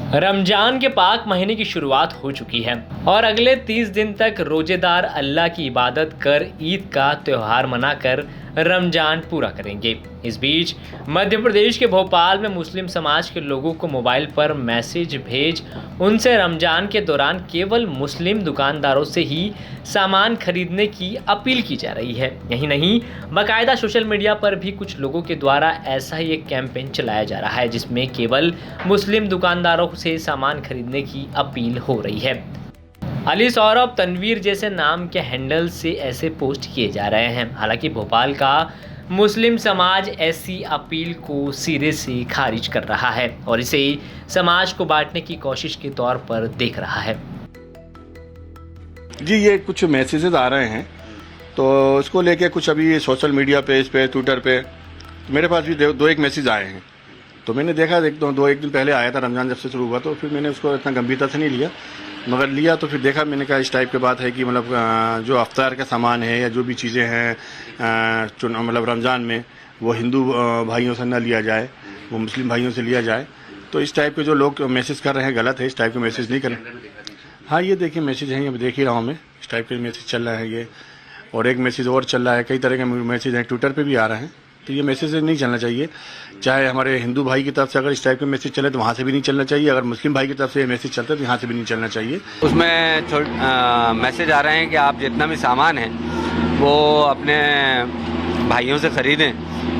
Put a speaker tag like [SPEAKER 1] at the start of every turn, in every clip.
[SPEAKER 1] रमजान के पाक महीने की शुरुआत हो चुकी है और अगले 30 दिन तक रोजेदार अल्लाह की इबादत कर ईद का त्यौहार मनाकर रमजान पूरा करेंगे। इस बीच मध्य प्रदेश के भोपाल में मुस्लिम समाज के लोगों को मोबाइल पर मैसेज भेज उनसे रमजान के दौरान केवल मुस्लिम दुकानदारों से ही सामान खरीदने की अपील की जा रही है। यही नहीं, बाकायदा सोशल मीडिया पर भी कुछ लोगों के द्वारा ऐसा ही एक कैंपेन चलाया जा रहा है जिसमें केवल मुस्लिम दुकानदारों से सामान खरीदने की अपील हो रही है। अली, सौरभ, तनवीर जैसे नाम के हैंडल से ऐसे पोस्ट किए जा रहे हैं। हालांकि भोपाल का मुस्लिम समाज ऐसी अपील को सिरे से खारिज कर रहा है और इसे समाज को बांटने की कोशिश के तौर पर देख रहा है।
[SPEAKER 2] जी, ये कुछ मैसेजेस आ रहे हैं तो इसको लेके कुछ अभी सोशल मीडिया पेज पे, ट्विटर पे मेरे पास भी दो एक मैसेज आए हैं। तो मैंने देखा एक दिन पहले आया था, रमज़ान जब से शुरू हुआ, तो फिर मैंने उसको इतना गंभीरता से नहीं लिया, मगर लिया तो फिर देखा, मैंने कहा इस टाइप की बात है कि मतलब जो अफ्तार का सामान है या जो भी चीज़ें हैं मतलब रमज़ान में वो हिंदू भाइयों से न लिया जाए, वो मुस्लिम भाइयों से लिया जाए। तो इस टाइप के जो लोग मैसेज कर रहे हैं गलत है, इस टाइप के मैसेज नहीं करें। हाँ, ये देखिए मैसेज हैं, अभी देख ही रहा हूँ मैं, इस टाइप के मैसेज चल रहा है ये, और एक मैसेज और चल रहा है, कई तरह के मैसेज हैं, ट्विटर पे भी आ रहे हैं। तो ये मैसेज नहीं चलना चाहिए। चाहे हमारे हिंदू भाई की तरफ से अगर इस टाइप के मैसेज चले तो वहाँ से भी नहीं चलना चाहिए, अगर मुस्लिम भाई की तरफ से ये मैसेज चलता है तो यहाँ से भी नहीं चलना चाहिए।
[SPEAKER 3] उसमें मैसेज आ रहे हैं कि आप जितना भी सामान है वो अपने भाइयों से ख़रीदें,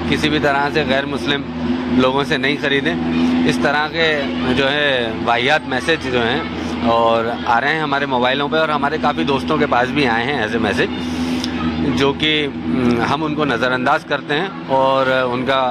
[SPEAKER 3] किसी भी तरह से गैर मुस्लिम लोगों से नहीं ख़रीदें। इस तरह के जो है वाहियात मैसेज जो हैं और आ रहे हैं हमारे मोबाइलों पे, और हमारे काफ़ी दोस्तों के पास भी आए हैं ऐसे मैसेज, जो कि हम उनको नज़रअंदाज करते हैं और उनका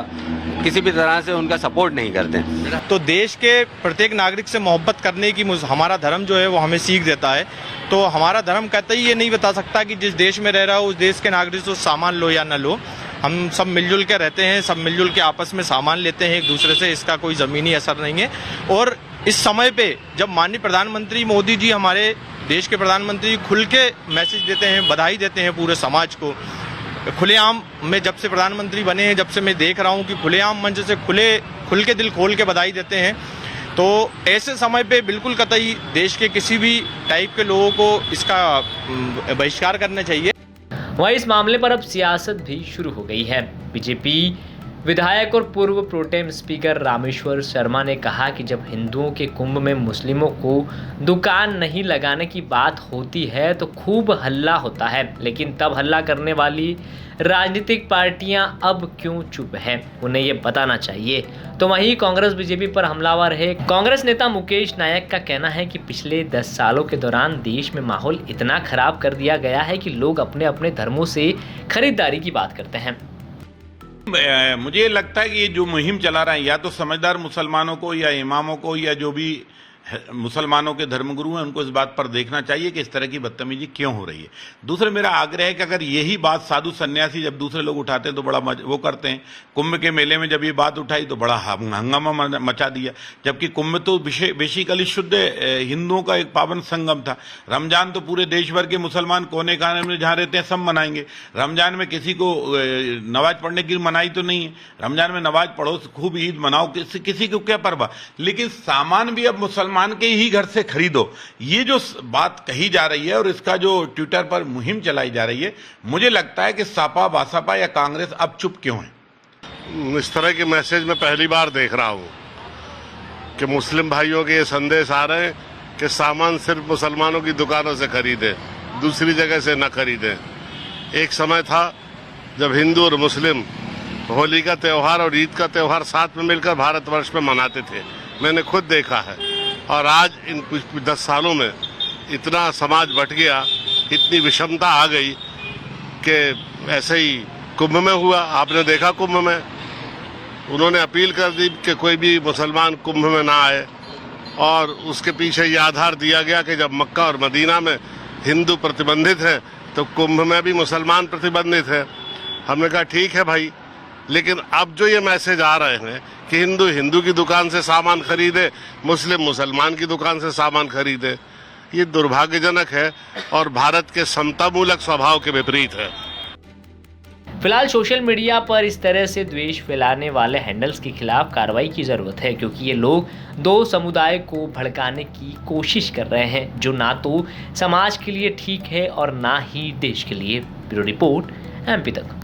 [SPEAKER 3] किसी भी तरह से उनका सपोर्ट नहीं करते।
[SPEAKER 4] तो देश के प्रत्येक नागरिक से मोहब्बत करने की हमारा धर्म जो है वो हमें सीख देता है। तो हमारा धर्म कहता ही ये नहीं बता सकता कि जिस देश में रह रहा हो उस देश के नागरिक से सामान लो या न लो। हम सब मिलजुल के रहते हैं, सब मिलजुल के आपस में सामान लेते हैं एक दूसरे से, इसका कोई ज़मीनी असर नहीं है। और इस समय पे जब माननीय प्रधानमंत्री मोदी जी, हमारे देश के प्रधानमंत्री, खुल के मैसेज देते हैं, बधाई देते हैं पूरे समाज को, खुलेआम में जब से प्रधानमंत्री बने हैं, जब से मैं देख रहा हूं कि खुलेआम मंच से खुल के दिल खोल के बधाई देते हैं, तो ऐसे समय पे बिल्कुल कतई देश के किसी भी टाइप के लोगों को इसका बहिष्कार करना चाहिए।
[SPEAKER 1] वहीं इस मामले पर अब सियासत भी शुरू हो गई है। बीजेपी विधायक और पूर्व प्रोटेम स्पीकर रामेश्वर शर्मा ने कहा कि जब हिंदुओं के कुंभ में मुस्लिमों को दुकान नहीं लगाने की बात होती है तो खूब हल्ला होता है, लेकिन तब हल्ला करने वाली राजनीतिक पार्टियां अब क्यों चुप हैं, उन्हें ये बताना चाहिए। तो वहीं कांग्रेस बीजेपी पर हमलावर है। कांग्रेस नेता मुकेश नायक का कहना है कि पिछले 10 सालों के दौरान देश में माहौल इतना खराब कर दिया गया है कि लोग अपने अपने धर्मों से खरीदारी की बात करते हैं।
[SPEAKER 5] मुझे लगता है कि ये जो मुहिम चला रहा है, या तो समझदार मुसलमानों को या इमामों को या जो भी मुसलमानों के धर्मगुरु हैं उनको इस बात पर देखना चाहिए कि इस तरह की बदतमीजी क्यों हो रही है। दूसरा मेरा आग्रह है कि अगर यही बात साधु सन्यासी जब दूसरे लोग उठाते हैं तो बड़ा वो करते हैं। कुंभ के मेले में जब ये बात उठाई तो बड़ा हंगामा मचा दिया, जबकि कुंभ तो बेसिकली शुद्ध हिंदुओं का एक पावन संगम था। रमजान तो पूरे देश भर के मुसलमान कोने कोने में जहाँ रहते हैं सब मनाएंगे। रमजान में किसी को नमाज पढ़ने की मनाही तो नहीं है। रमजान में नमाज पढ़ो, खूब ईद मनाओ, किसी को क्या परवाह, लेकिन सामान भी अब मुसलमान के ही घर से खरीदो। ये जो बात कही जा रही है और इसका जो ट्विटर पर मुहिम चलाई जा रही है, मुझे लगता है कि सपा बसपा या कांग्रेस अब चुप क्यों है।
[SPEAKER 6] इस तरह के मैसेज मैं पहली बार देख रहा हूं कि मुस्लिम भाइयों के ये संदेश आ रहे हैं कि सामान सिर्फ मुसलमानों की दुकानों से खरीदे, दूसरी जगह से न खरीदे। एक समय था जब हिंदू और मुस्लिम होली का त्यौहार और ईद का त्यौहार साथ में मिलकर भारतवर्ष में मनाते थे, मैंने खुद देखा है। और आज इन कुछ 10 सालों में इतना समाज बट गया, इतनी विषमता आ गई कि ऐसे ही कुंभ में हुआ। आपने देखा कुंभ में उन्होंने अपील कर दी कि कोई भी मुसलमान कुंभ में ना आए, और उसके पीछे ये आधार दिया गया कि जब मक्का और मदीना में हिंदू प्रतिबंधित है तो कुंभ में भी मुसलमान प्रतिबंधित है। हमने कहा ठीक है भाई, लेकिन अब जो ये मैसेज आ रहे हैं कि हिंदू हिंदू की दुकान से सामान खरीदे, मुस्लिम मुसलमान की दुकान से सामान खरीदे, ये दुर्भाग्यजनक है और भारत के समतामूलक स्वभाव के विपरीत है।
[SPEAKER 1] फिलहाल सोशल मीडिया पर इस तरह से द्वेष फैलाने वाले हैंडल्स के खिलाफ कार्रवाई की ज़रूरत है, क्योंकि ये लोग दो समुदाय को भड़काने की कोशिश कर रहे हैं, जो ना तो समाज के लिए ठीक है और ना ही देश के लिए। ब्यूरो रिपोर्ट MP तक।